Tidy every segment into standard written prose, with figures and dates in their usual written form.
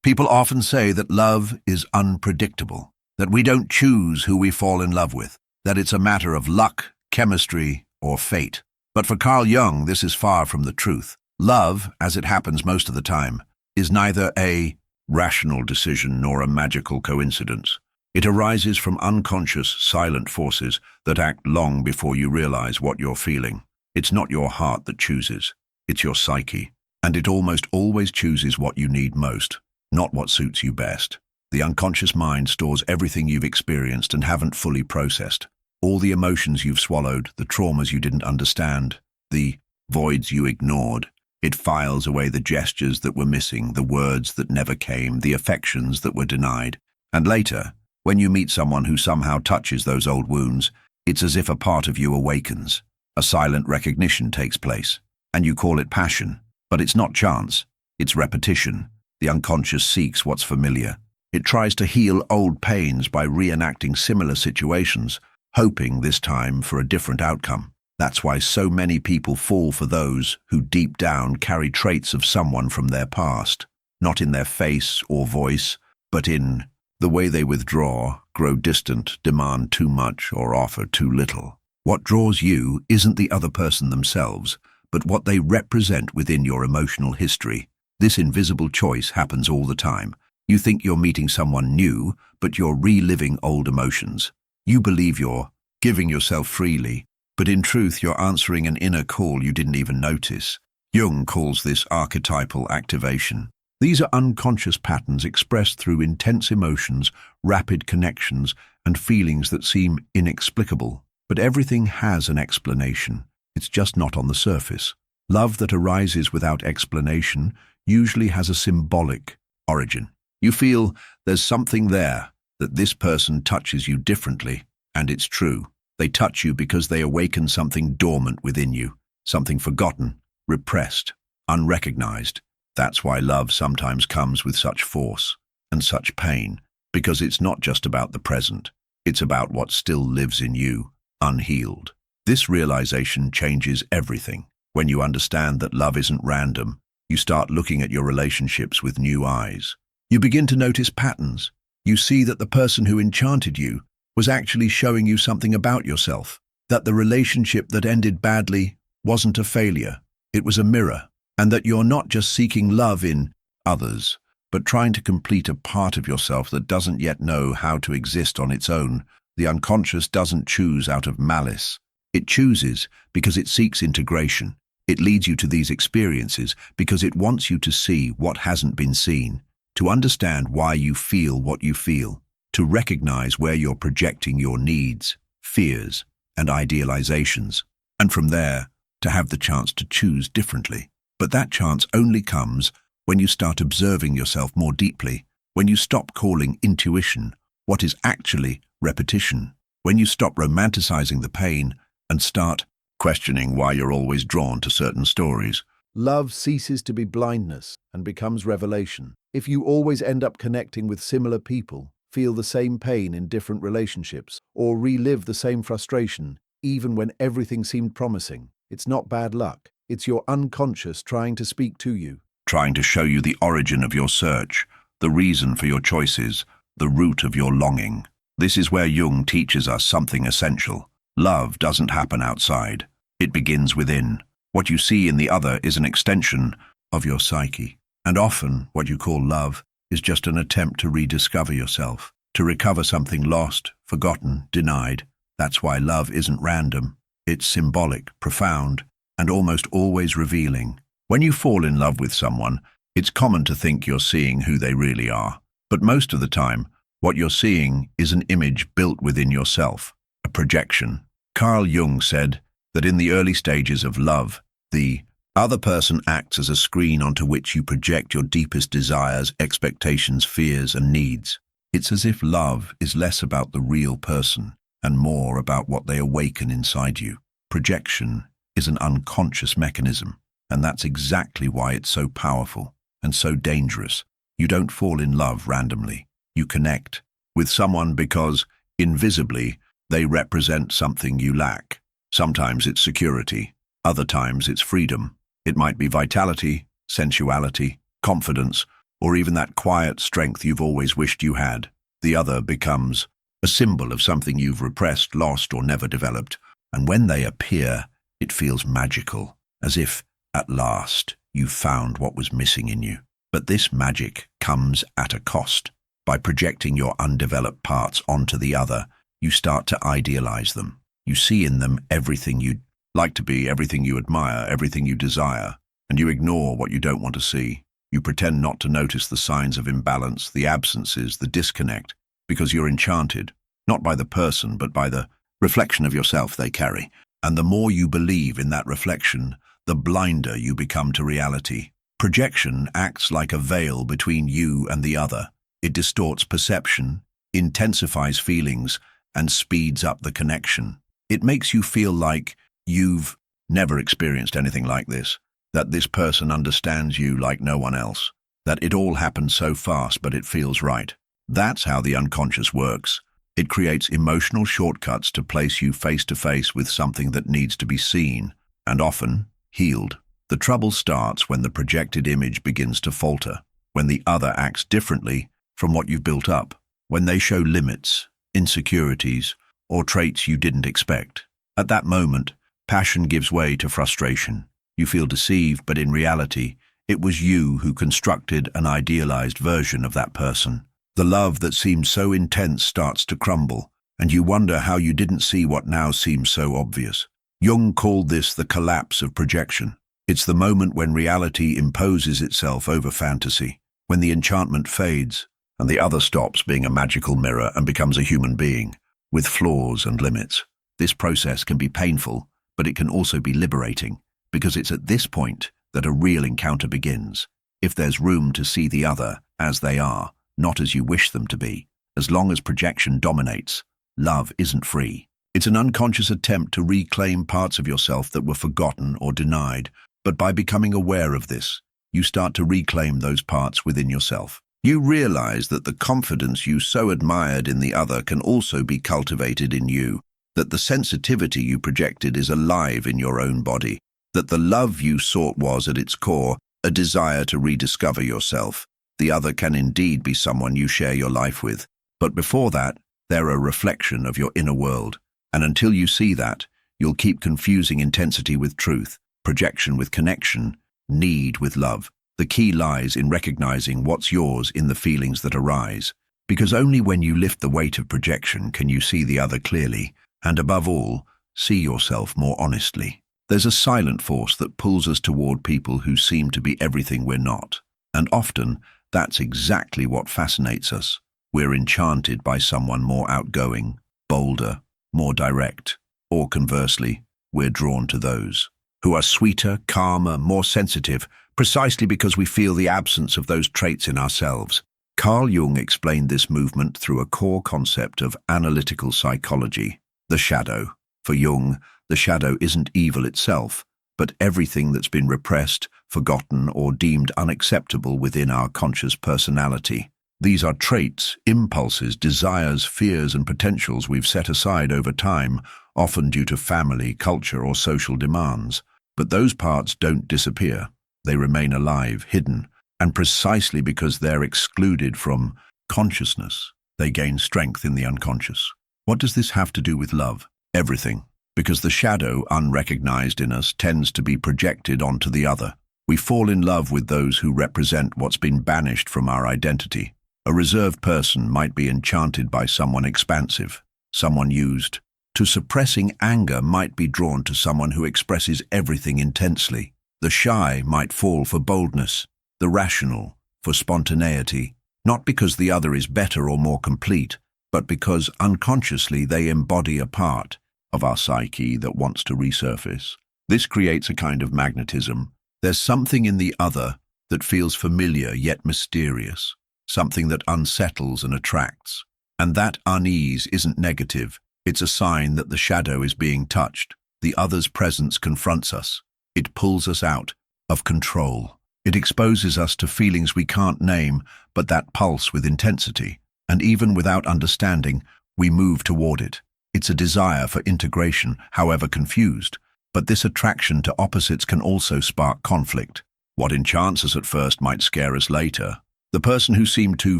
People often say that love is unpredictable, that we don't choose who we fall in love with, that it's a matter of luck, chemistry, or fate. But for Carl Jung, this is far from the truth. Love, as it happens most of the time, is neither a rational decision nor a magical coincidence. It arises from unconscious, silent forces that act long before you realize what you're feeling. It's not your heart that chooses, it's your psyche. And it almost always chooses what you need most, not what suits you best. The unconscious mind stores everything you've experienced and haven't fully processed. All the emotions you've swallowed, the traumas you didn't understand, the voids you ignored. It files away the gestures that were missing, the words that never came, the affections that were denied. And later, when you meet someone who somehow touches those old wounds, it's as if a part of you awakens. A silent recognition takes place, and you call it passion. But it's not chance, it's repetition. The unconscious seeks what's familiar. It tries to heal old pains by reenacting similar situations, hoping this time for a different outcome. That's why so many people fall for those who deep down carry traits of someone from their past, not in their face or voice, but in the way they withdraw, grow distant, demand too much, or offer too little. What draws you isn't the other person themselves, but what they represent within your emotional history. This invisible choice happens all the time. You think you're meeting someone new, but you're reliving old emotions. You believe you're giving yourself freely, but in truth you're answering an inner call you didn't even notice. Jung calls this archetypal activation. These are unconscious patterns expressed through intense emotions, rapid connections, and feelings that seem inexplicable. But everything has an explanation. It's just not on the surface. Love that arises without explanation usually has a symbolic origin. You feel there's something there, that this person touches you differently, and it's true. They touch you because they awaken something dormant within you, something forgotten, repressed, unrecognized. That's why love sometimes comes with such force and such pain, because it's not just about the present, it's about what still lives in you, unhealed. This realization changes everything. When you understand that love isn't random, you start looking at your relationships with new eyes. You begin to notice patterns. You see that the person who enchanted you was actually showing you something about yourself, that the relationship that ended badly wasn't a failure, it was a mirror, and that you're not just seeking love in others, but trying to complete a part of yourself that doesn't yet know how to exist on its own. The unconscious doesn't choose out of malice. It chooses because it seeks integration. It leads you to these experiences because it wants you to see what hasn't been seen, to understand why you feel what you feel, to recognize where you're projecting your needs, fears, and idealizations, and from there, to have the chance to choose differently. But that chance only comes when you start observing yourself more deeply, when you stop calling intuition what is actually repetition, when you stop romanticizing the pain and start questioning why you're always drawn to certain stories. Love ceases to be blindness and becomes revelation. If you always end up connecting with similar people, feel the same pain in different relationships, or relive the same frustration, even when everything seemed promising, it's not bad luck. It's your unconscious trying to speak to you. Trying to show you the origin of your search, the reason for your choices, the root of your longing. This is where Jung teaches us something essential. Love doesn't happen outside. It begins within. What you see in the other is an extension of your psyche. And often, what you call love is just an attempt to rediscover yourself, to recover something lost, forgotten, denied. That's why love isn't random. It's symbolic, profound, and almost always revealing. When you fall in love with someone, it's common to think you're seeing who they really are. But most of the time, what you're seeing is an image built within yourself, a projection. Carl Jung said that in the early stages of love, the other person acts as a screen onto which you project your deepest desires, expectations, fears, and needs. It's as if love is less about the real person and more about what they awaken inside you. Projection is an unconscious mechanism, and that's exactly why it's so powerful and so dangerous. You don't fall in love randomly. You connect with someone because, invisibly, they represent something you lack. Sometimes it's security, other times it's freedom. It might be vitality, sensuality, confidence, or even that quiet strength you've always wished you had. The other becomes a symbol of something you've repressed, lost, or never developed. And when they appear, it feels magical, as if, at last, you've found what was missing in you. But this magic comes at a cost. By projecting your undeveloped parts onto the other, you start to idealize them. You see in them everything you'd like to be, everything you admire, everything you desire, and you ignore what you don't want to see. You pretend not to notice the signs of imbalance, the absences, the disconnect, because you're enchanted, not by the person, but by the reflection of yourself they carry. And the more you believe in that reflection, the blinder you become to reality. Projection acts like a veil between you and the other. It distorts perception, intensifies feelings, and speeds up the connection. It makes you feel like you've never experienced anything like this, that this person understands you like no one else, that it all happened so fast but it feels right. That's how the unconscious works. It creates emotional shortcuts to place you face to face with something that needs to be seen, and often healed. The trouble starts when the projected image begins to falter, when the other acts differently from what you've built up, when they show limits, insecurities, or traits you didn't expect. At that moment, passion gives way to frustration. You feel deceived, but in reality, it was you who constructed an idealized version of that person. The love that seemed so intense starts to crumble, and you wonder how you didn't see what now seems so obvious. Jung called this the collapse of projection. It's the moment when reality imposes itself over fantasy, when the enchantment fades, and the other stops being a magical mirror and becomes a human being, with flaws and limits. This process can be painful, but it can also be liberating, because it's at this point that a real encounter begins. If there's room to see the other as they are, not as you wish them to be, as long as projection dominates, love isn't free. It's an unconscious attempt to reclaim parts of yourself that were forgotten or denied, but by becoming aware of this, you start to reclaim those parts within yourself. You realize that the confidence you so admired in the other can also be cultivated in you, that the sensitivity you projected is alive in your own body, that the love you sought was, at its core, a desire to rediscover yourself. The other can indeed be someone you share your life with, but before that, they're a reflection of your inner world. And until you see that, you'll keep confusing intensity with truth, projection with connection, need with love. The key lies in recognizing what's yours in the feelings that arise, because only when you lift the weight of projection can you see the other clearly, and above all, see yourself more honestly. There's a silent force that pulls us toward people who seem to be everything we're not, and often that's exactly what fascinates us. We're enchanted by someone more outgoing, bolder, more direct, or conversely, we're drawn to those who are sweeter, calmer, more sensitive, precisely because we feel the absence of those traits in ourselves. Carl Jung explained this movement through a core concept of analytical psychology, the shadow. For Jung, the shadow isn't evil itself, but everything that's been repressed, forgotten, or deemed unacceptable within our conscious personality. These are traits, impulses, desires, fears, and potentials we've set aside over time, often due to family, culture, or social demands. But those parts don't disappear. They remain alive, hidden, and precisely because they're excluded from consciousness, they gain strength in the unconscious. What does this have to do with love? Everything. Because the shadow, unrecognized in us, tends to be projected onto the other. We fall in love with those who represent what's been banished from our identity. A reserved person might be enchanted by someone expansive, someone used. To suppressing anger might be drawn to someone who expresses everything intensely. The shy might fall for boldness, the rational for spontaneity, not because the other is better or more complete, but because unconsciously they embody a part of our psyche that wants to resurface. This creates a kind of magnetism. There's something in the other that feels familiar yet mysterious, something that unsettles and attracts. And that unease isn't negative. It's a sign that the shadow is being touched. The other's presence confronts us. It pulls us out of control. It exposes us to feelings we can't name, but that pulse with intensity. And even without understanding, we move toward it. It's a desire for integration, however confused. But this attraction to opposites can also spark conflict. What enchants us at first might scare us later. The person who seemed too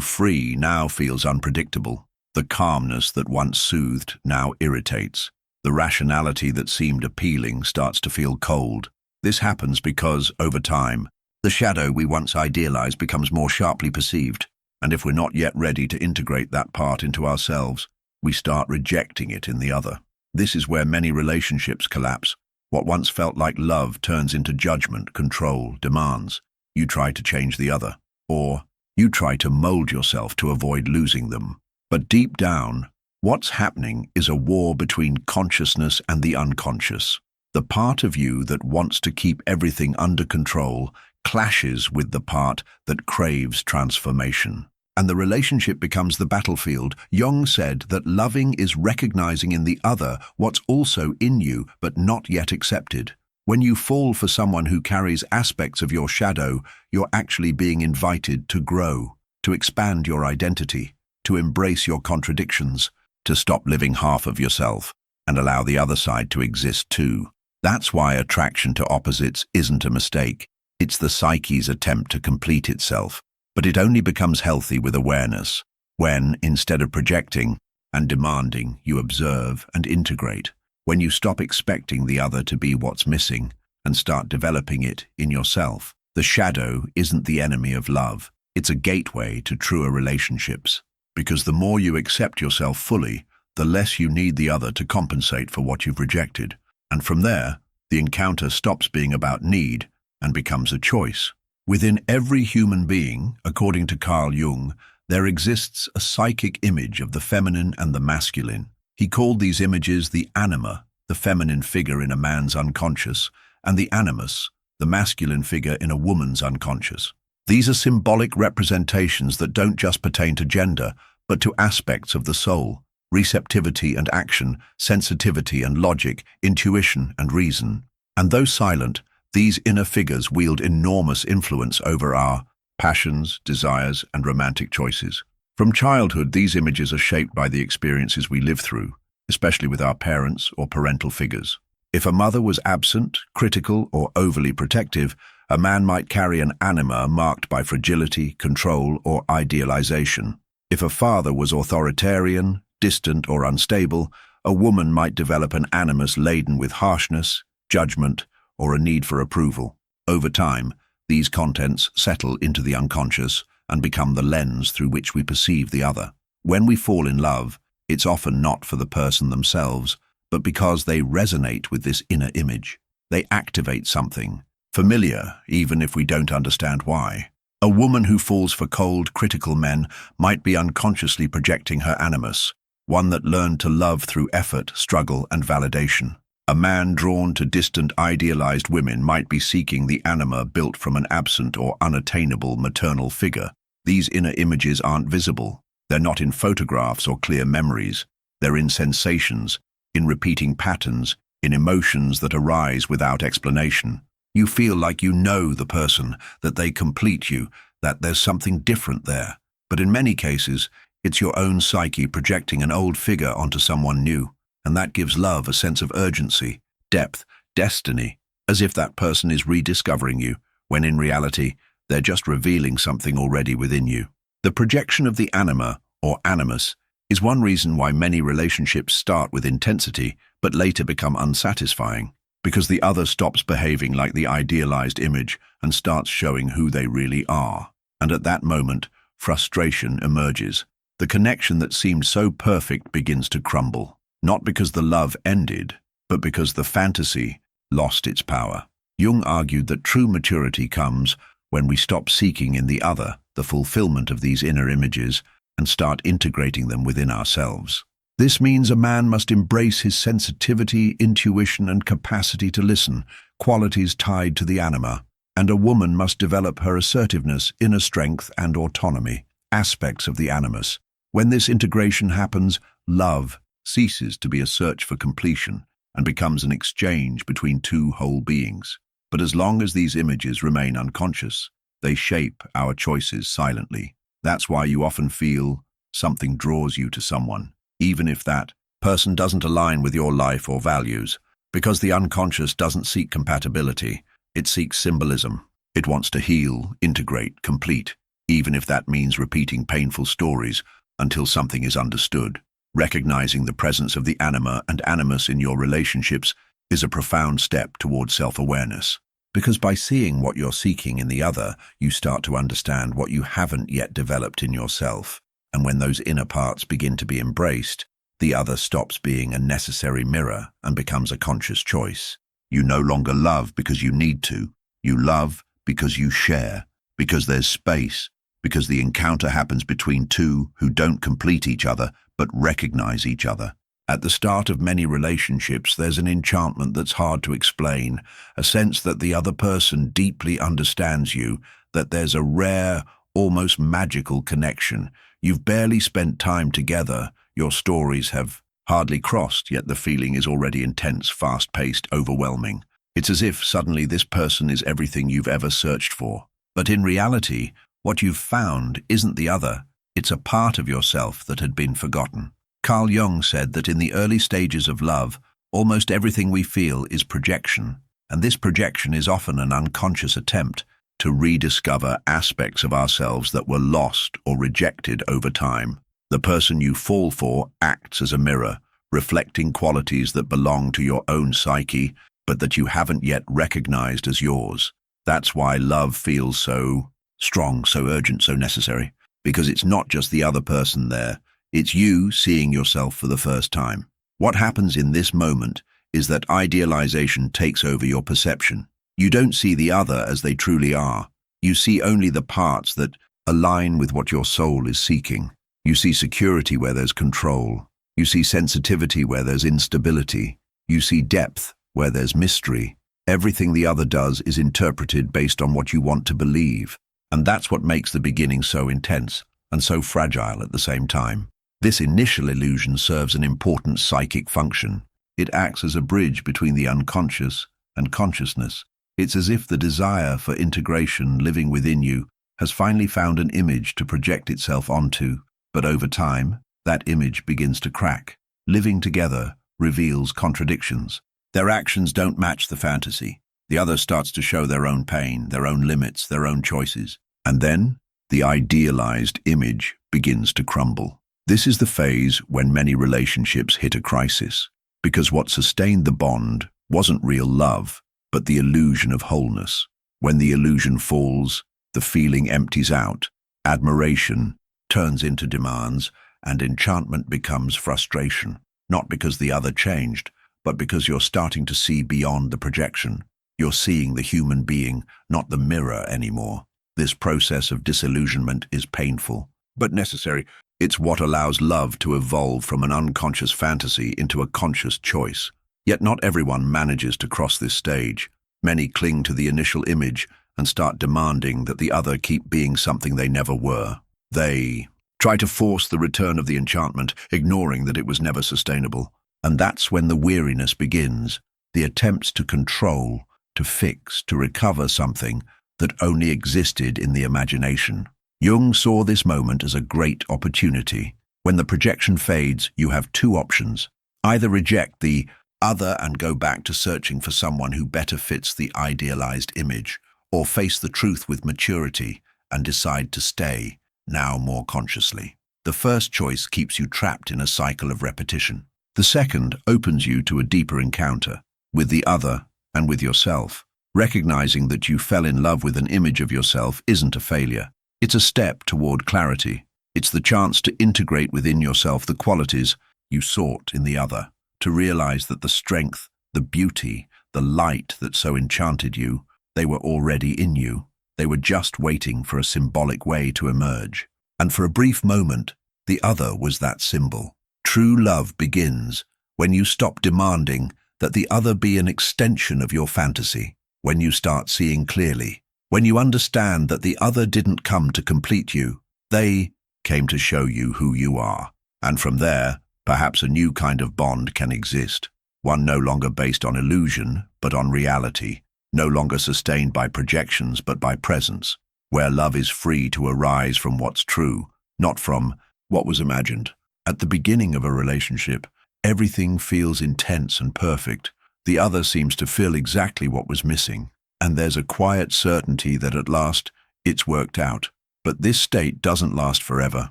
free now feels unpredictable. The calmness that once soothed now irritates. The rationality that seemed appealing starts to feel cold. This happens because, over time, the shadow we once idealized becomes more sharply perceived. And if we're not yet ready to integrate that part into ourselves, we start rejecting it in the other. This is where many relationships collapse. What once felt like love turns into judgment, control, demands. You try to change the other, or you try to mold yourself to avoid losing them. But deep down, what's happening is a war between consciousness and the unconscious. The part of you that wants to keep everything under control clashes with the part that craves transformation. And the relationship becomes the battlefield. Jung said that loving is recognizing in the other what's also in you but not yet accepted. When you fall for someone who carries aspects of your shadow, you're actually being invited to grow, to expand your identity, to embrace your contradictions, to stop living half of yourself and allow the other side to exist too. That's why attraction to opposites isn't a mistake. It's the psyche's attempt to complete itself. But it only becomes healthy with awareness, when, instead of projecting and demanding, you observe and integrate. When you stop expecting the other to be what's missing and start developing it in yourself. The shadow isn't the enemy of love. It's a gateway to truer relationships. Because the more you accept yourself fully, the less you need the other to compensate for what you've rejected. And from there, the encounter stops being about need and becomes a choice. Within every human being, according to Jung, there exists a psychic image of the feminine and the masculine. He called these images the anima, the feminine figure in a man's unconscious, and the animus, the masculine figure in a woman's unconscious. These are symbolic representations that don't just pertain to gender, but to aspects of the soul: receptivity and action, sensitivity and logic, intuition and reason. And though silent, these inner figures wield enormous influence over our passions, desires, and romantic choices. From childhood, these images are shaped by the experiences we live through, especially with our parents or parental figures. If a mother was absent, critical, or overly protective, a man might carry an anima marked by fragility, control, or idealization. If a father was authoritarian, distant, or unstable, a woman might develop an animus laden with harshness, judgment, or a need for approval. Over time, these contents settle into the unconscious and become the lens through which we perceive the other. When we fall in love, it's often not for the person themselves, but because they resonate with this inner image. They activate something familiar, even if we don't understand why. A woman who falls for cold, critical men might be unconsciously projecting her animus, one that learned to love through effort, struggle, and validation. A man drawn to distant, idealized women might be seeking the anima built from an absent or unattainable maternal figure. These inner images aren't visible. They're not in photographs or clear memories. They're in sensations, in repeating patterns, in emotions that arise without explanation. You feel like you know the person, that they complete you, that there's something different there. But in many cases, it's your own psyche projecting an old figure onto someone new. And that gives love a sense of urgency, depth, destiny, as if that person is rediscovering you, when in reality, they're just revealing something already within you. The projection of the anima, or animus, is one reason why many relationships start with intensity, but later become unsatisfying, because the other stops behaving like the idealized image and starts showing who they really are. And at that moment, frustration emerges. The connection that seemed so perfect begins to crumble. Not because the love ended, but because the fantasy lost its power. Jung argued that true maturity comes when we stop seeking in the other the fulfillment of these inner images and start integrating them within ourselves. This means a man must embrace his sensitivity, intuition, and capacity to listen, qualities tied to the anima, and a woman must develop her assertiveness, inner strength, and autonomy, aspects of the animus. When this integration happens, love ceases to be a search for completion and becomes an exchange between two whole beings. But as long as these images remain unconscious, they shape our choices silently. That's why you often feel something draws you to someone, even if that person doesn't align with your life or values, because the unconscious doesn't seek compatibility, it seeks symbolism. It wants to heal, integrate, complete. even if that means repeating painful stories until something is understood. Recognizing the presence of the anima and animus in your relationships is a profound step toward self-awareness. Because by seeing what you're seeking in the other, you start to understand what you haven't yet developed in yourself. And when those inner parts begin to be embraced, the other stops being a necessary mirror and becomes a conscious choice. You no longer love because you need to. You love because you share, because there's space, because the encounter happens between two who don't complete each other but recognize each other. At the start of many relationships, there's an enchantment that's hard to explain, a sense that the other person deeply understands you, that there's a rare, almost magical connection. You've barely spent time together, your stories have hardly crossed, yet the feeling is already intense, fast-paced, overwhelming. It's as if suddenly this person is everything you've ever searched for. But in reality, what you've found isn't the other, it's a part of yourself that had been forgotten. Carl Jung said that in the early stages of love, almost everything we feel is projection, and this projection is often an unconscious attempt to rediscover aspects of ourselves that were lost or rejected over time. The person you fall for acts as a mirror, reflecting qualities that belong to your own psyche, but that you haven't yet recognized as yours. That's why love feels so strong, so urgent, so necessary, because it's not just the other person there. It's you seeing yourself for the first time. What happens in this moment is that idealization takes over your perception. You don't see the other as they truly are. You see only the parts that align with what your soul is seeking. You see security where there's control. You see sensitivity where there's instability. You see depth where there's mystery. Everything the other does is interpreted based on what you want to believe. And that's what makes the beginning so intense and so fragile at the same time. This initial illusion serves an important psychic function. It acts as a bridge between the unconscious and consciousness. It's as if the desire for integration living within you has finally found an image to project itself onto, but over time, that image begins to crack. Living together reveals contradictions. Their actions don't match the fantasy. The other starts to show their own pain, their own limits, their own choices. And then, the idealized image begins to crumble. This is the phase when many relationships hit a crisis, because what sustained the bond wasn't real love, but the illusion of wholeness. When the illusion falls, the feeling empties out, admiration turns into demands, and enchantment becomes frustration, not because the other changed, but because you're starting to see beyond the projection. You're seeing the human being, not the mirror anymore. This process of disillusionment is painful, but necessary. It's what allows love to evolve from an unconscious fantasy into a conscious choice. Yet not everyone manages to cross this stage. Many cling to the initial image and start demanding that the other keep being something they never were. They try to force the return of the enchantment, ignoring that it was never sustainable. And that's when the weariness begins, the attempts to control, to fix, to recover something that only existed in the imagination. Jung saw this moment as a great opportunity. When the projection fades, you have two options. Either reject the other and go back to searching for someone who better fits the idealized image, or face the truth with maturity and decide to stay, now more consciously. The first choice keeps you trapped in a cycle of repetition. The second opens you to a deeper encounter, with the other and with yourself. Recognizing that you fell in love with an image of yourself isn't a failure. It's a step toward clarity. It's the chance to integrate within yourself the qualities you sought in the other, to realize that the strength, the beauty, the light that so enchanted you, they were already in you. They were just waiting for a symbolic way to emerge. And for a brief moment, the other was that symbol. True love begins when you stop demanding that the other be an extension of your fantasy, when you start seeing clearly, when you understand that the other didn't come to complete you, they came to show you who you are. And from there, perhaps a new kind of bond can exist, one no longer based on illusion, but on reality, no longer sustained by projections, but by presence, where love is free to arise from what's true, not from what was imagined. At the beginning of a relationship, everything feels intense and perfect. The other seems to fill exactly what was missing, and there's a quiet certainty that at last it's worked out. But this state doesn't last forever.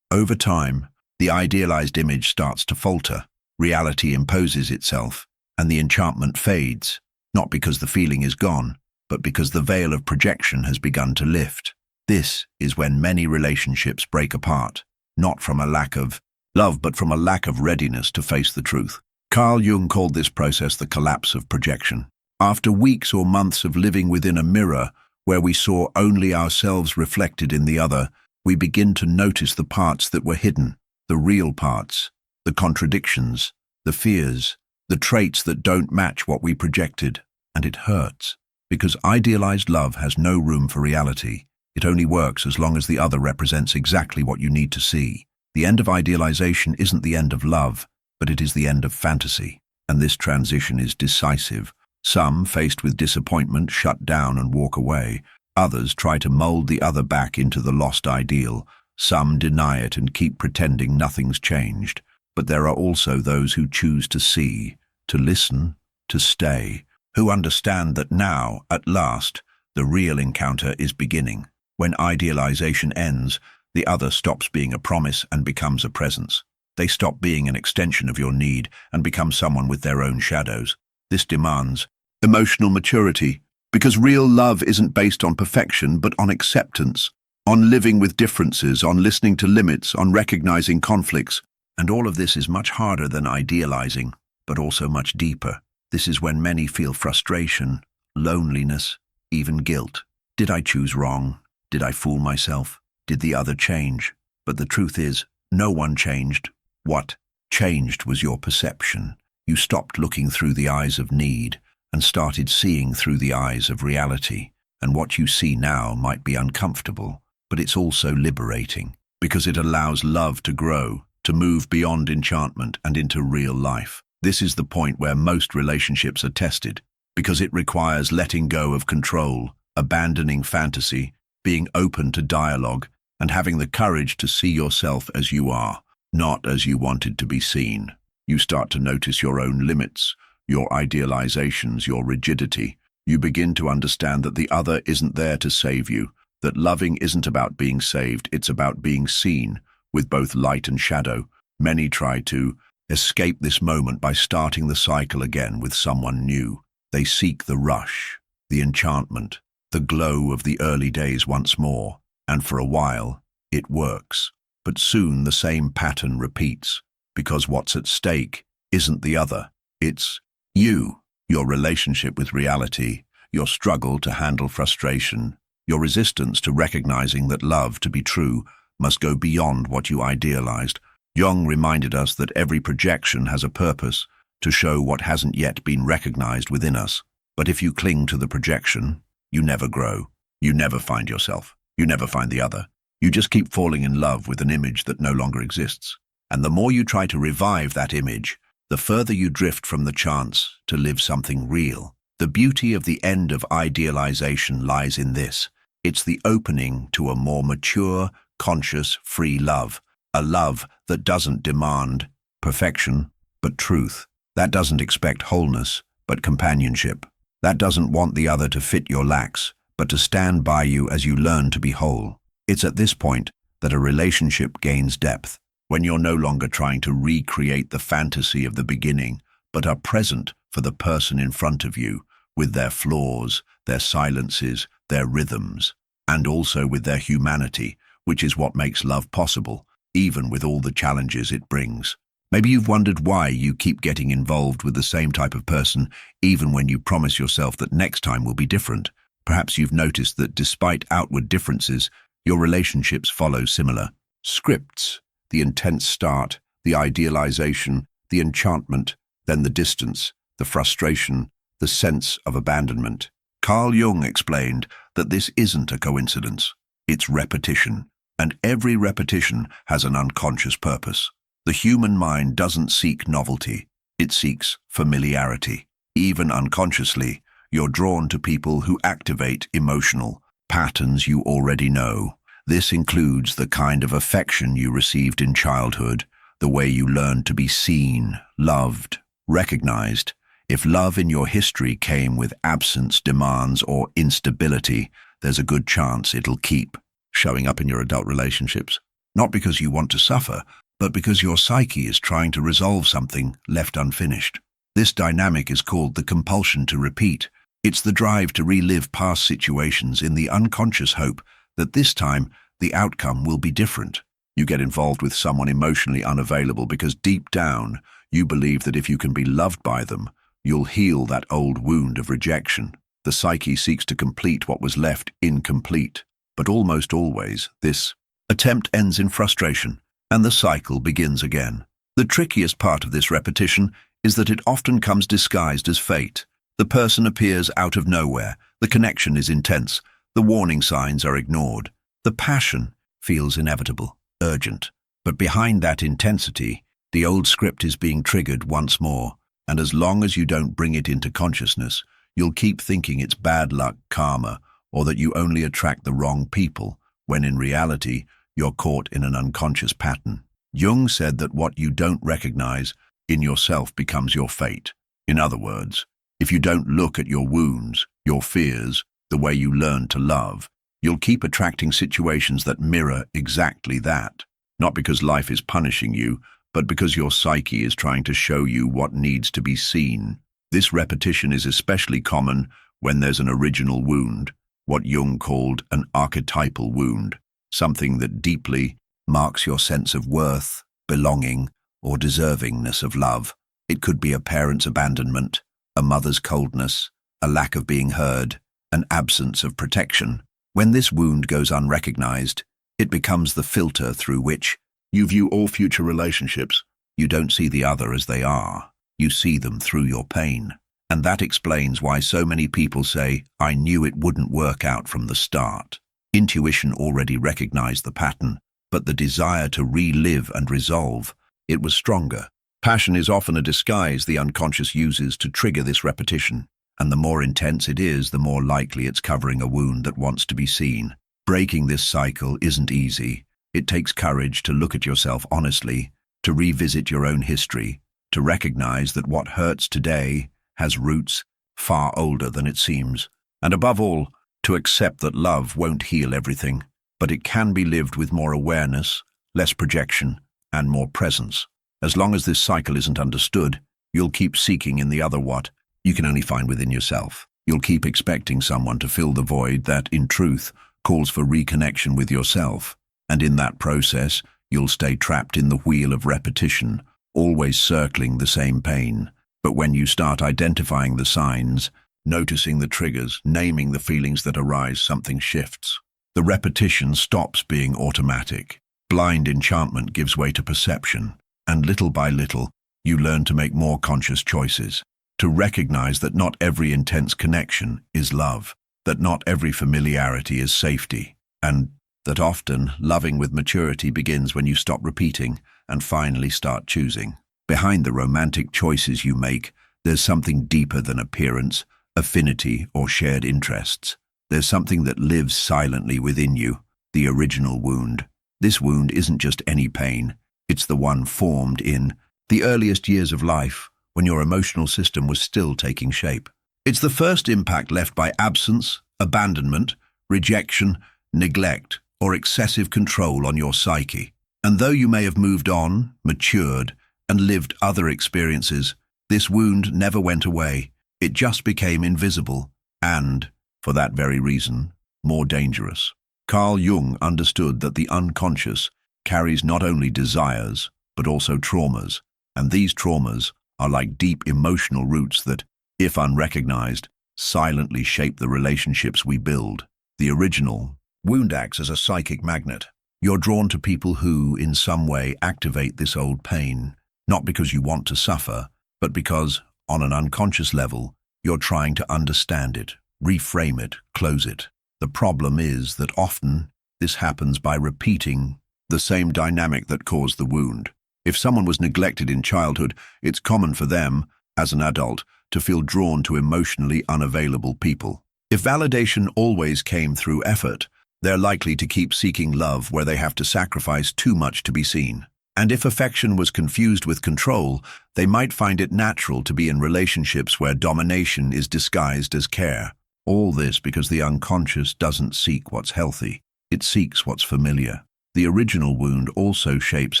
Over time, the idealized image starts to falter, reality imposes itself, and the enchantment fades, not because the feeling is gone, but because the veil of projection has begun to lift. This is when many relationships break apart, not from a lack of love, but from a lack of readiness to face the truth. Carl Jung called this process the collapse of projection. After weeks or months of living within a mirror, where we saw only ourselves reflected in the other, we begin to notice the parts that were hidden, the real parts, the contradictions, the fears, the traits that don't match what we projected. And it hurts, because idealized love has no room for reality. It only works as long as the other represents exactly what you need to see. The end of idealization isn't the end of love, but it is the end of fantasy. And this transition is decisive. Some, faced with disappointment, shut down and walk away. Others try to mold the other back into the lost ideal. Some deny it and keep pretending nothing's changed. But there are also those who choose to see, to listen, to stay, who understand that now, at last, the real encounter is beginning. When idealization ends, the other stops being a promise and becomes a presence. They stop being an extension of your need and become someone with their own shadows. This demands emotional maturity, because real love isn't based on perfection but on acceptance, on living with differences, on listening to limits, on recognizing conflicts. And all of this is much harder than idealizing, but also much deeper. This is when many feel frustration, loneliness, even guilt. Did I choose wrong? Did I fool myself? Did the other change? But the truth is, no one changed. What changed was your perception. You stopped looking through the eyes of need and started seeing through the eyes of reality. And what you see now might be uncomfortable, but it's also liberating, because it allows love to grow, to move beyond enchantment and into real life. This is the point where most relationships are tested, because it requires letting go of control, abandoning fantasy, being open to dialogue, and having the courage to see yourself as you are, not as you wanted to be seen. You start to notice your own limits, your idealizations, your rigidity. You begin to understand that the other isn't there to save you, that loving isn't about being saved, it's about being seen, with both light and shadow. Many try to escape this moment by starting the cycle again with someone new. They seek the rush, the enchantment, the glow of the early days once more, and for a while, it works. But soon the same pattern repeats, because what's at stake isn't the other, it's you, your relationship with reality, your struggle to handle frustration, your resistance to recognizing that love, to be true, must go beyond what you idealized. Jung reminded us that every projection has a purpose, to show what hasn't yet been recognized within us. But if you cling to the projection, you never grow, you never find yourself, you never find the other. You just keep falling in love with an image that no longer exists. And the more you try to revive that image, the further you drift from the chance to live something real. The beauty of the end of idealization lies in this. It's the opening to a more mature, conscious, free love. A love that doesn't demand perfection, but truth. That doesn't expect wholeness, but companionship. That doesn't want the other to fit your lacks, but to stand by you as you learn to be whole. It's at this point that a relationship gains depth, when you're no longer trying to recreate the fantasy of the beginning, but are present for the person in front of you, with their flaws, their silences, their rhythms, and also with their humanity, which is what makes love possible, even with all the challenges it brings. Maybe you've wondered why you keep getting involved with the same type of person, even when you promise yourself that next time will be different. Perhaps you've noticed that despite outward differences, your relationships follow similar scripts: the intense start, the idealization, the enchantment, then the distance, the frustration, the sense of abandonment. Carl Jung explained that this isn't a coincidence, it's repetition, and every repetition has an unconscious purpose. The human mind doesn't seek novelty, it seeks familiarity. Even unconsciously, you're drawn to people who activate emotional patterns you already know. This includes the kind of affection you received in childhood, the way you learned to be seen, loved, recognized. If love in your history came with absence, demands, or instability, there's a good chance it'll keep. showing up in your adult relationships, not because you want to suffer, but because your psyche is trying to resolve something left unfinished. This dynamic is called the compulsion to repeat. It's the drive to relive past situations in the unconscious hope that this time the outcome will be different. You get involved with someone emotionally unavailable because deep down you believe that if you can be loved by them, you'll heal that old wound of rejection. The psyche seeks to complete what was left incomplete, but almost always this attempt ends in frustration, and the cycle begins again. The trickiest part of this repetition is that it often comes disguised as fate. The person appears out of nowhere, the connection is intense, the warning signs are ignored, the passion feels inevitable, urgent. But behind that intensity, the old script is being triggered once more, and as long as you don't bring it into consciousness, you'll keep thinking it's bad luck, karma, or that you only attract the wrong people, when in reality, you're caught in an unconscious pattern. Jung said that what you don't recognize in yourself becomes your fate. In other words, if you don't look at your wounds, your fears, the way you learn to love, you'll keep attracting situations that mirror exactly that. Not because life is punishing you, but because your psyche is trying to show you what needs to be seen. This repetition is especially common when there's an original wound, what Jung called an archetypal wound, something that deeply marks your sense of worth, belonging, or deservingness of love. It could be a parent's abandonment, a mother's coldness, a lack of being heard, an absence of protection. When this wound goes unrecognized, it becomes the filter through which you view all future relationships. You don't see the other as they are. You see them through your pain. And that explains why so many people say, "I knew it wouldn't work out from the start." Intuition already recognized the pattern, but the desire to relive and resolve, it was stronger. Passion is often a disguise the unconscious uses to trigger this repetition, and the more intense it is, the more likely it's covering a wound that wants to be seen. Breaking this cycle isn't easy. It takes courage to look at yourself honestly, to revisit your own history, to recognize that what hurts today has roots far older than it seems, and above all, to accept that love won't heal everything, but it can be lived with more awareness, less projection, and more presence. As long as this cycle isn't understood, you'll keep seeking in the other what you can only find within yourself. You'll keep expecting someone to fill the void that, in truth, calls for reconnection with yourself. And in that process, you'll stay trapped in the wheel of repetition, always circling the same pain. But when you start identifying the signs, noticing the triggers, naming the feelings that arise, something shifts. The repetition stops being automatic. Blind enchantment gives way to perception, and little by little, you learn to make more conscious choices, to recognize that not every intense connection is love, that not every familiarity is safety, and that often loving with maturity begins when you stop repeating and finally start choosing. Behind the romantic choices you make, there's something deeper than appearance, affinity, or shared interests. There's something that lives silently within you, the original wound. This wound isn't just any pain, it's the one formed in the earliest years of life, when your emotional system was still taking shape. It's the first impact left by absence, abandonment, rejection, neglect, or excessive control on your psyche. And though you may have moved on, matured, and lived other experiences, this wound never went away. It just became invisible and, for that very reason, more dangerous. Carl Jung understood that the unconscious carries not only desires, but also traumas, and these traumas are like deep emotional roots that, if unrecognized, silently shape the relationships we build. The original wound acts as a psychic magnet. You're drawn to people who, in some way, activate this old pain, not because you want to suffer, but because, on an unconscious level, you're trying to understand it, reframe it, close it. The problem is that often this happens by repeating the same dynamic that caused the wound. If someone was neglected in childhood, it's common for them, as an adult, to feel drawn to emotionally unavailable people. If validation always came through effort, they're likely to keep seeking love where they have to sacrifice too much to be seen. And if affection was confused with control, they might find it natural to be in relationships where domination is disguised as care. All this because the unconscious doesn't seek what's healthy. It seeks what's familiar. The original wound also shapes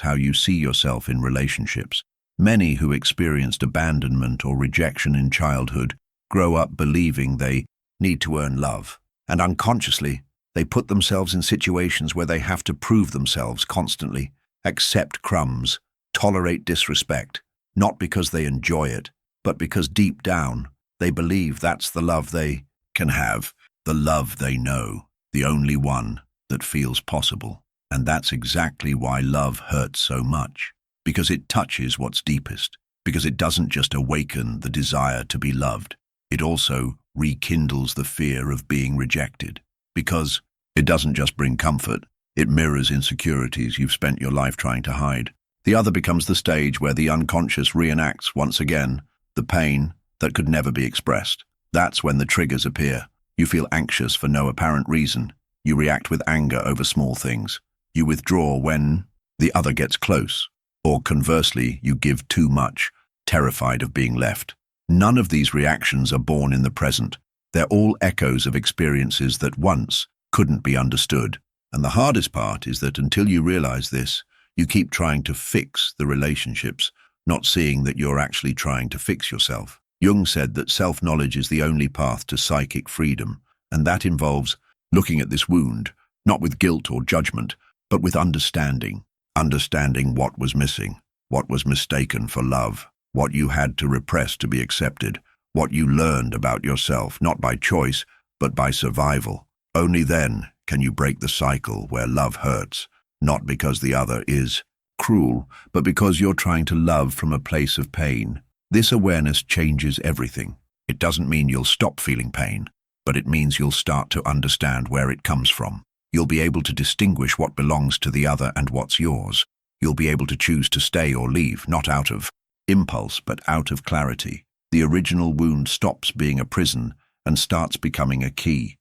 how you see yourself in relationships. Many who experienced abandonment or rejection in childhood grow up believing they need to earn love, and unconsciously, they put themselves in situations where they have to prove themselves constantly, accept crumbs, tolerate disrespect, not because they enjoy it, but because deep down, they believe that's the love they can have, the love they know, the only one that feels possible. And that's exactly why love hurts so much, because it touches what's deepest, because it doesn't just awaken the desire to be loved, it also rekindles the fear of being rejected, because it doesn't just bring comfort, it mirrors insecurities you've spent your life trying to hide. The other becomes the stage where the unconscious reenacts once again the pain that could never be expressed. That's when the triggers appear. You feel anxious for no apparent reason. You react with anger over small things. You withdraw when the other gets close. Or conversely, you give too much, terrified of being left. None of these reactions are born in the present. They're all echoes of experiences that once couldn't be understood. And the hardest part is that until you realize this, you keep trying to fix the relationships, not seeing that you're actually trying to fix yourself. Jung said that self-knowledge is the only path to psychic freedom, and that involves looking at this wound, not with guilt or judgment, but with understanding. Understanding what was missing, what was mistaken for love, what you had to repress to be accepted, what you learned about yourself, not by choice, but by survival. Only then can you break the cycle where love hurts, not because the other is cruel, but because you're trying to love from a place of pain. This awareness changes everything. It doesn't mean you'll stop feeling pain, but it means you'll start to understand where it comes from. You'll be able to distinguish what belongs to the other and what's yours. You'll be able to choose to stay or leave, not out of impulse, but out of clarity. The original wound stops being a prison and starts becoming a key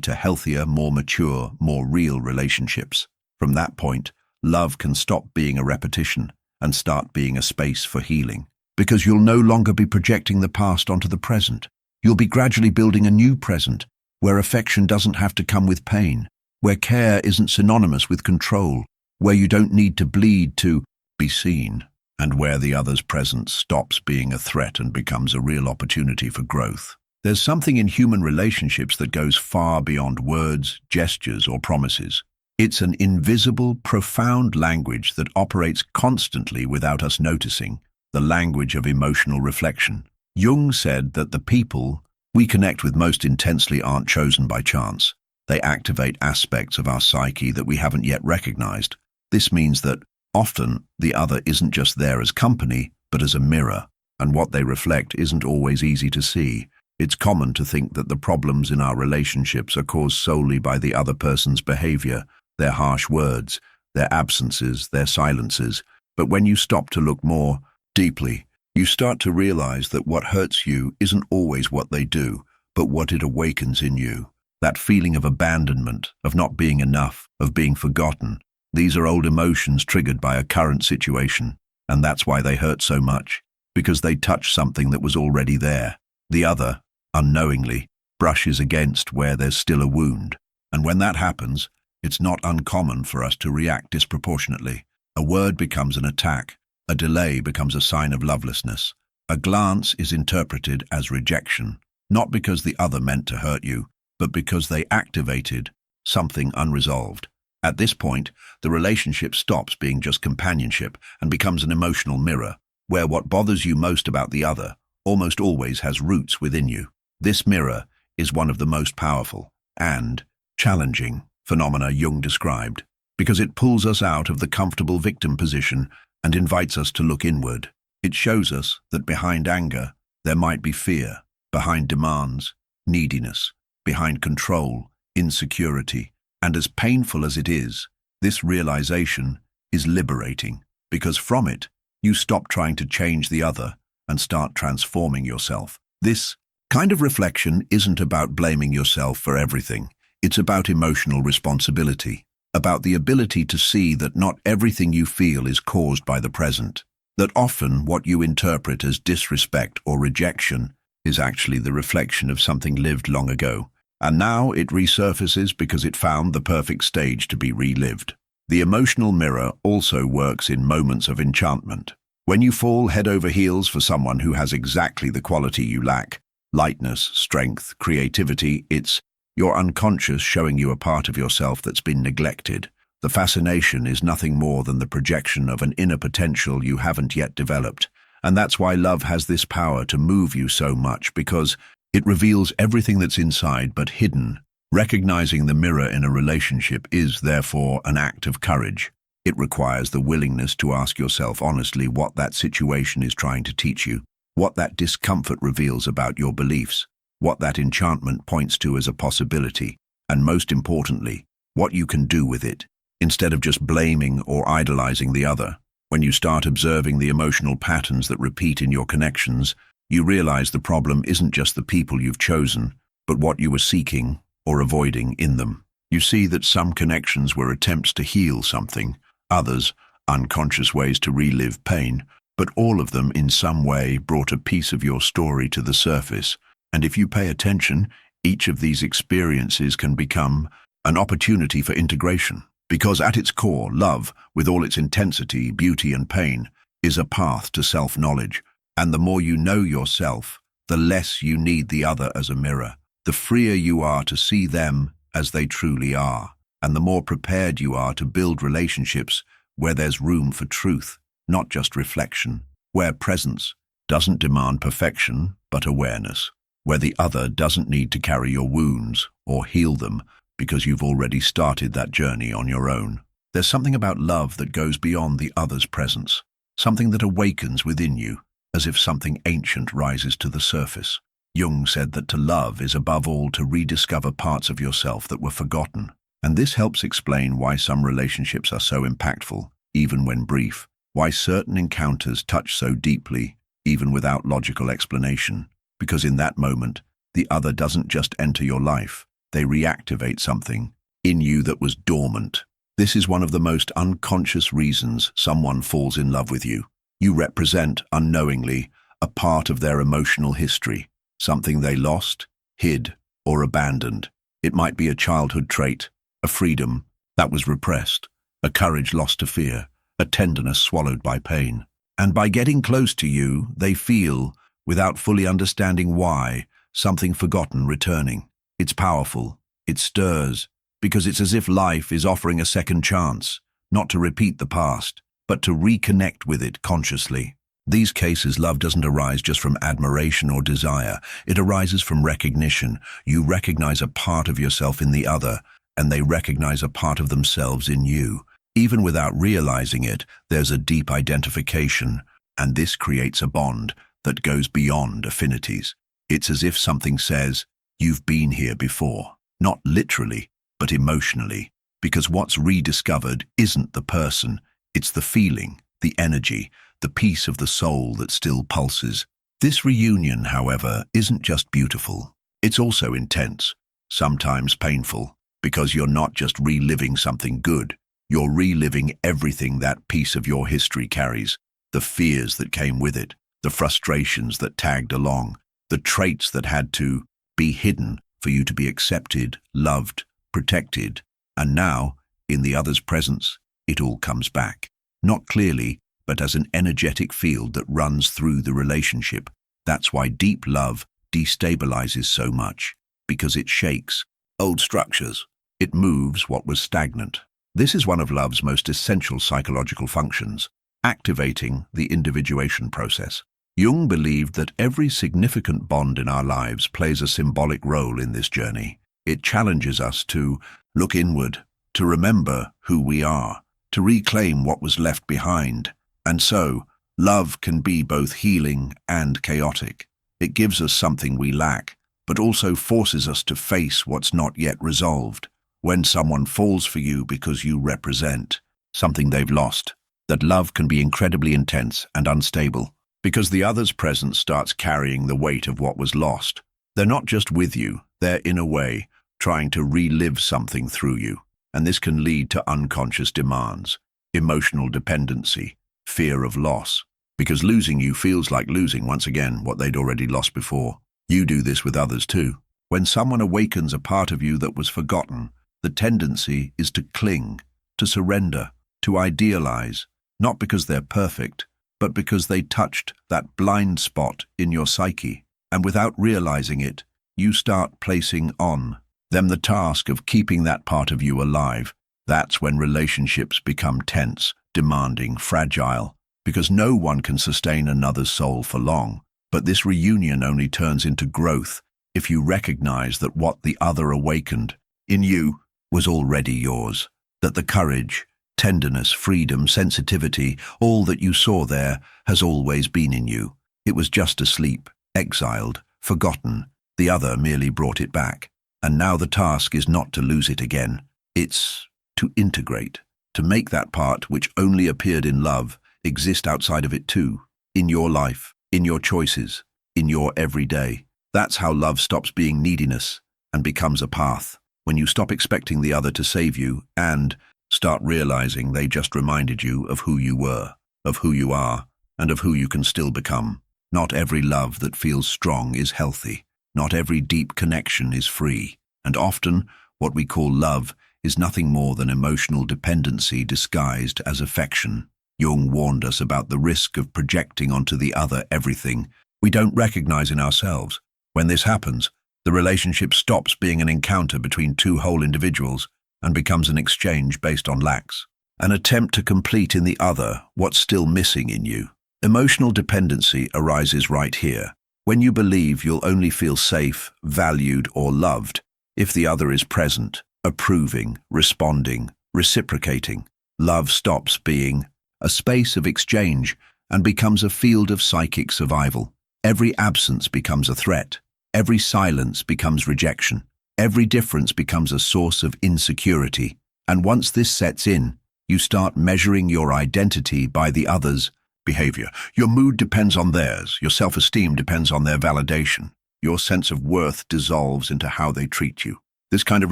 to healthier, more mature, more real relationships. From that point, love can stop being a repetition and start being a space for healing. Because you'll no longer be projecting the past onto the present. You'll be gradually building a new present, where affection doesn't have to come with pain, where care isn't synonymous with control, where you don't need to bleed to be seen, and where the other's presence stops being a threat and becomes a real opportunity for growth. There's something in human relationships that goes far beyond words, gestures, or promises. It's an invisible, profound language that operates constantly without us noticing, the language of emotional reflection. Jung said that the people we connect with most intensely aren't chosen by chance. They activate aspects of our psyche that we haven't yet recognized. This means that often the other isn't just there as company, but as a mirror, and what they reflect isn't always easy to see. It's common to think that the problems in our relationships are caused solely by the other person's behavior, their harsh words, their absences, their silences. But when you stop to look more deeply, you start to realize that what hurts you isn't always what they do, but what it awakens in you. That feeling of abandonment, of not being enough, of being forgotten. These are old emotions triggered by a current situation, and that's why they hurt so much, because they touch something that was already there. The other, unknowingly, brushes against where there's still a wound. And when that happens, it's not uncommon for us to react disproportionately. A word becomes an attack. A delay becomes a sign of lovelessness. A glance is interpreted as rejection, not because the other meant to hurt you, but because they activated something unresolved. At this point, the relationship stops being just companionship and becomes an emotional mirror, where what bothers you most about the other almost always has roots within you. This mirror is one of the most powerful and challenging phenomena Jung described, because it pulls us out of the comfortable victim position and invites us to look inward. It shows us that behind anger, there might be fear, behind demands, neediness, behind control, insecurity. And as painful as it is, this realization is liberating, because from it, you stop trying to change the other and start transforming yourself. This kind of reflection isn't about blaming yourself for everything. It's about emotional responsibility, about the ability to see that not everything you feel is caused by the present, that often what you interpret as disrespect or rejection is actually the reflection of something lived long ago. And now it resurfaces because it found the perfect stage to be relived. The emotional mirror also works in moments of enchantment. When you fall head over heels for someone who has exactly the quality you lack, lightness, strength, creativity, it's your unconscious showing you a part of yourself that's been neglected. The fascination is nothing more than the projection of an inner potential you haven't yet developed. And that's why love has this power to move you so much, because it reveals everything that's inside but hidden. Recognizing the mirror in a relationship is, therefore, an act of courage. It requires the willingness to ask yourself honestly what that situation is trying to teach you, what that discomfort reveals about your beliefs, what that enchantment points to as a possibility, and most importantly, what you can do with it, instead of just blaming or idolizing the other. When you start observing the emotional patterns that repeat in your connections, you realize the problem isn't just the people you've chosen, but what you were seeking or avoiding in them. You see that some connections were attempts to heal something, others, unconscious ways to relive pain, but all of them in some way brought a piece of your story to the surface. And if you pay attention, each of these experiences can become an opportunity for integration. Because at its core, love, with all its intensity, beauty and pain, is a path to self-knowledge. And the more you know yourself, the less you need the other as a mirror. The freer you are to see them as they truly are, and the more prepared you are to build relationships where there's room for truth, not just reflection, where presence doesn't demand perfection but awareness, where the other doesn't need to carry your wounds or heal them because you've already started that journey on your own. There's something about love that goes beyond the other's presence, something that awakens within you, as if something ancient rises to the surface. Jung said that to love is above all to rediscover parts of yourself that were forgotten. And this helps explain why some relationships are so impactful, even when brief, why certain encounters touch so deeply, even without logical explanation. Because in that moment, the other doesn't just enter your life, they reactivate something in you that was dormant. This is one of the most unconscious reasons someone falls in love with you. You represent, unknowingly, a part of their emotional history, something they lost, hid, or abandoned. It might be a childhood trait, a freedom that was repressed, a courage lost to fear, a tenderness swallowed by pain. And by getting close to you, they feel, without fully understanding why, something forgotten returning. It's powerful, it stirs, because it's as if life is offering a second chance, not to repeat the past, but to reconnect with it consciously. These cases, love doesn't arise just from admiration or desire. It arises from recognition. You recognize a part of yourself in the other, and they recognize a part of themselves in you. Even without realizing it, there's a deep identification, and this creates a bond that goes beyond affinities. It's as if something says, "You've been here before," not literally, but emotionally, because what's rediscovered isn't the person, it's the feeling, the energy, the piece of the soul that still pulses. This reunion, however, isn't just beautiful. It's also intense, sometimes painful, because you're not just reliving something good, you're reliving everything that piece of your history carries, the fears that came with it, the frustrations that tagged along, the traits that had to be hidden for you to be accepted, loved, protected. And now, in the other's presence, it all comes back. Not clearly, but as an energetic field that runs through the relationship. That's why deep love destabilizes so much, because it shakes old structures. It moves what was stagnant. This is one of love's most essential psychological functions, activating the individuation process. Jung believed that every significant bond in our lives plays a symbolic role in this journey. It challenges us to look inward, to remember who we are, to reclaim what was left behind. And so, love can be both healing and chaotic. It gives us something we lack, but also forces us to face what's not yet resolved. When someone falls for you because you represent something they've lost, that love can be incredibly intense and unstable, because the other's presence starts carrying the weight of what was lost. They're not just with you, they're in a way trying to relive something through you. And this can lead to unconscious demands, emotional dependency, fear of loss, because losing you feels like losing once again what they'd already lost before. You do this with others too. When someone awakens a part of you that was forgotten, the tendency is to cling, to surrender, to idealize, not because they're perfect, but because they touched that blind spot in your psyche. And without realizing it, you start placing on them the task of keeping that part of you alive. That's when relationships become tense, demanding, fragile, because no one can sustain another's soul for long. But this reunion only turns into growth if you recognize that what the other awakened in you was already yours, that the courage, tenderness, freedom, sensitivity, all that you saw there has always been in you. It was just asleep, exiled, forgotten. The other merely brought it back. And now the task is not to lose it again. It's to integrate, to make that part which only appeared in love exist outside of it too, in your life, in your choices, in your everyday. That's how love stops being neediness and becomes a path. When you stop expecting the other to save you and start realizing they just reminded you of who you were, of who you are, and of who you can still become. Not every love that feels strong is healthy. Not every deep connection is free. And often, what we call love is nothing more than emotional dependency disguised as affection. Jung warned us about the risk of projecting onto the other everything we don't recognize in ourselves. When this happens, the relationship stops being an encounter between two whole individuals and becomes an exchange based on lacks, an attempt to complete in the other what's still missing in you. Emotional dependency arises right here, when you believe you'll only feel safe, valued, or loved if the other is present, approving, responding, reciprocating. Love stops being a space of exchange and becomes a field of psychic survival. Every absence becomes a threat. Every silence becomes rejection. Every difference becomes a source of insecurity. And once this sets in, you start measuring your identity by the other's behavior. Your mood depends on theirs. Your self-esteem depends on their validation. Your sense of worth dissolves into how they treat you. This kind of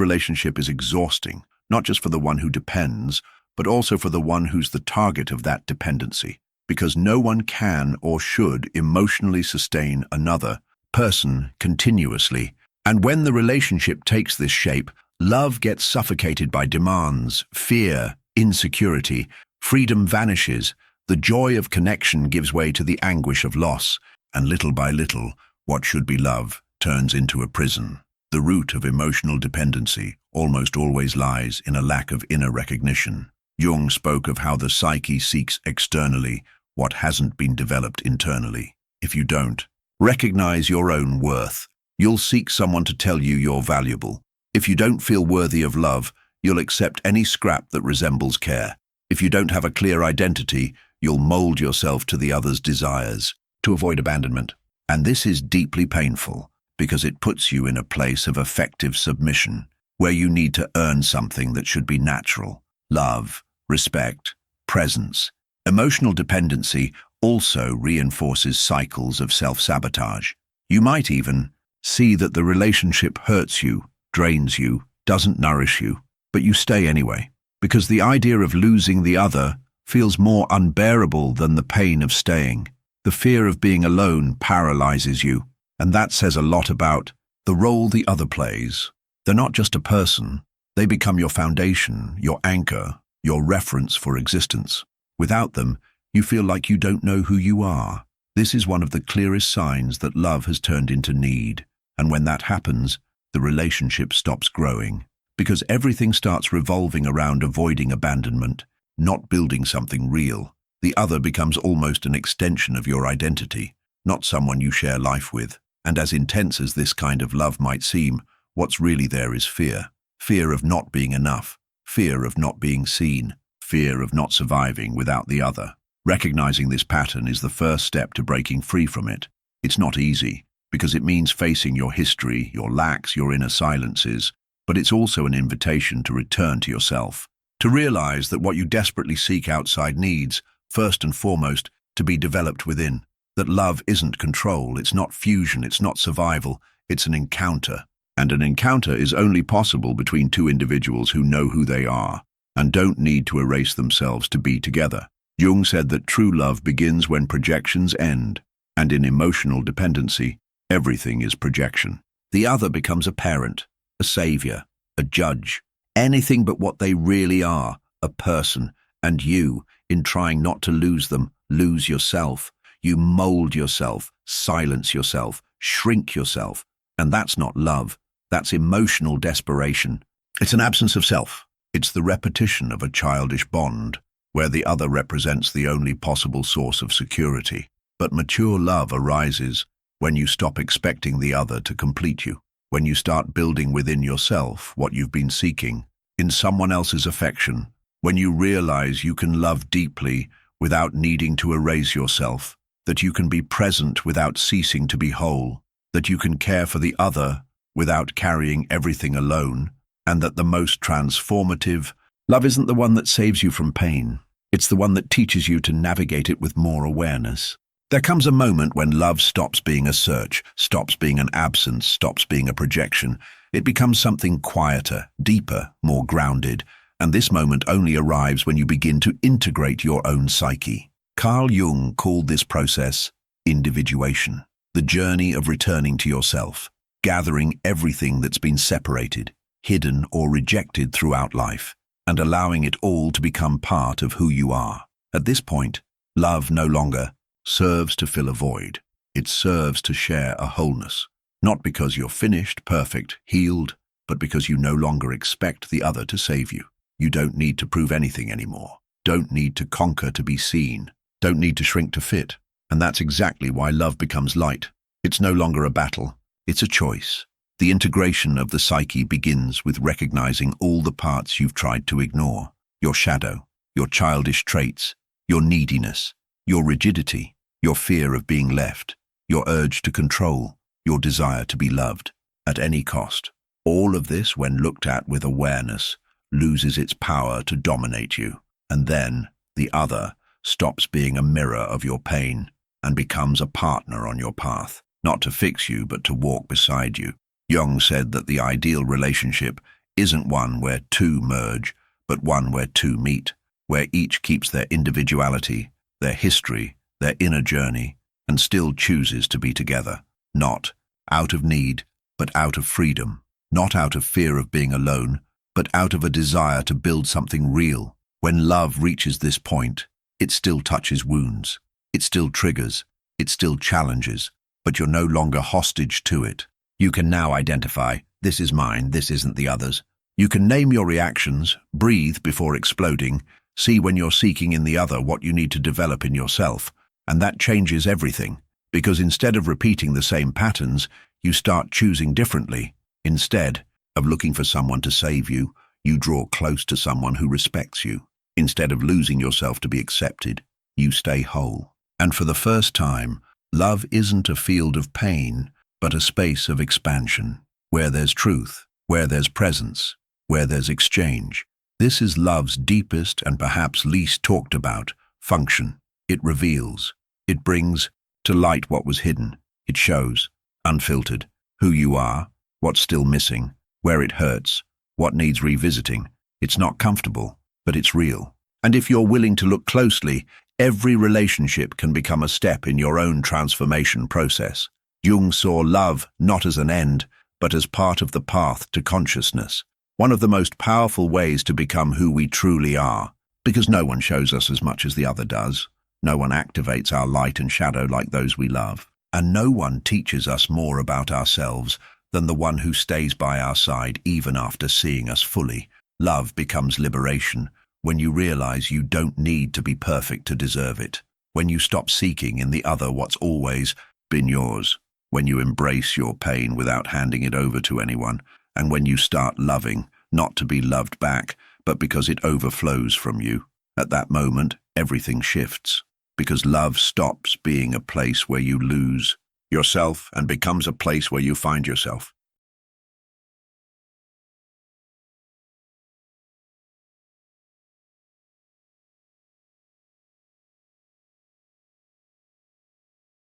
relationship is exhausting, not just for the one who depends, but also for the one who's the target of that dependency, because no one can or should emotionally sustain another person continuously. And when the relationship takes this shape, love gets suffocated by demands, fear, insecurity. Freedom vanishes. The joy of connection gives way to the anguish of loss. And little by little, what should be love turns into a prison. The root of emotional dependency almost always lies in a lack of inner recognition. Jung spoke of how the psyche seeks externally what hasn't been developed internally. If you don't recognize your own worth, you'll seek someone to tell you you're valuable. If you don't feel worthy of love, you'll accept any scrap that resembles care. If you don't have a clear identity, you'll mold yourself to the other's desires to avoid abandonment. And this is deeply painful because it puts you in a place of effective submission, where you need to earn something that should be natural: love, respect, presence. Emotional dependency also reinforces cycles of self-sabotage. You might even see that the relationship hurts you, drains you, doesn't nourish you, but you stay anyway, because the idea of losing the other feels more unbearable than the pain of staying. The fear of being alone paralyzes you, and that says a lot about the role the other plays. They're not just a person, they become your foundation, your anchor, your reference for existence. Without them, you feel like you don't know who you are. This is one of the clearest signs that love has turned into need, and when that happens, the relationship stops growing, because everything starts revolving around avoiding abandonment, not building something real. The other becomes almost an extension of your identity, not someone you share life with. And as intense as this kind of love might seem, what's really there is fear. Fear of not being enough, fear of not being seen, fear of not surviving without the other. Recognizing this pattern is the first step to breaking free from it. It's not easy, because it means facing your history, your lacks, your inner silences, but it's also an invitation to return to yourself, to realize that what you desperately seek outside needs, first and foremost, to be developed within. That love isn't control, it's not fusion, it's not survival, it's an encounter. And an encounter is only possible between two individuals who know who they are and don't need to erase themselves to be together. Jung said that true love begins when projections end, and in emotional dependency, everything is projection. The other becomes a parent, a savior, a judge, anything but what they really are, a person. And you, in trying not to lose them, lose yourself. You mold yourself, silence yourself, shrink yourself. And that's not love. That's emotional desperation. It's an absence of self. It's the repetition of a childish bond, where the other represents the only possible source of security. But mature love arises when you stop expecting the other to complete you, when you start building within yourself what you've been seeking in someone else's affection, when you realize you can love deeply without needing to erase yourself, that you can be present without ceasing to be whole, that you can care for the other without carrying everything alone, and that the most transformative love isn't the one that saves you from pain. It's the one that teaches you to navigate it with more awareness. There comes a moment when love stops being a search, stops being an absence, stops being a projection. It becomes something quieter, deeper, more grounded, and this moment only arrives when you begin to integrate your own psyche. Carl Jung called this process individuation, the journey of returning to yourself, gathering everything that's been separated, hidden or rejected throughout life, and allowing it all to become part of who you are. At this point, love no longer serves to fill a void. It serves to share a wholeness, not because you're finished, perfect, healed, but because you no longer expect the other to save you. You don't need to prove anything anymore. Don't need to conquer to be seen. Don't need to shrink to fit. And that's exactly why love becomes light. It's no longer a battle. It's a choice. The integration of the psyche begins with recognizing all the parts you've tried to ignore. Your shadow, your childish traits, your neediness, your rigidity, your fear of being left, your urge to control, your desire to be loved at any cost. All of this, when looked at with awareness, loses its power to dominate you. And then the other stops being a mirror of your pain and becomes a partner on your path, not to fix you, but to walk beside you. Jung said that the ideal relationship isn't one where two merge, but one where two meet, where each keeps their individuality, their history, their inner journey, and still chooses to be together, not out of need, but out of freedom, not out of fear of being alone, but out of a desire to build something real. When love reaches this point, it still touches wounds, it still triggers, it still challenges, but you're no longer hostage to it. You can now identify, this is mine, this isn't the other's. You can name your reactions, breathe before exploding, see when you're seeking in the other what you need to develop in yourself, and that changes everything, because instead of repeating the same patterns, you start choosing differently. Instead of looking for someone to save you, you draw close to someone who respects you. Instead of losing yourself to be accepted, you stay whole. And for the first time, love isn't a field of pain, but a space of expansion, where there's truth, where there's presence, where there's exchange. This is love's deepest and perhaps least talked about function. It reveals, it brings to light what was hidden. It shows, unfiltered, who you are, what's still missing, where it hurts, what needs revisiting. It's not comfortable, but it's real. And if you're willing to look closely, every relationship can become a step in your own transformation process. Jung saw love not as an end, but as part of the path to consciousness. One of the most powerful ways to become who we truly are, because no one shows us as much as the other does. No one activates our light and shadow like those we love. And no one teaches us more about ourselves than the one who stays by our side even after seeing us fully. Love becomes liberation when you realize you don't need to be perfect to deserve it. When you stop seeking in the other what's always been yours. When you embrace your pain without handing it over to anyone. And when you start loving, not to be loved back, but because it overflows from you. At that moment, everything shifts. Because love stops being a place where you lose yourself and becomes a place where you find yourself.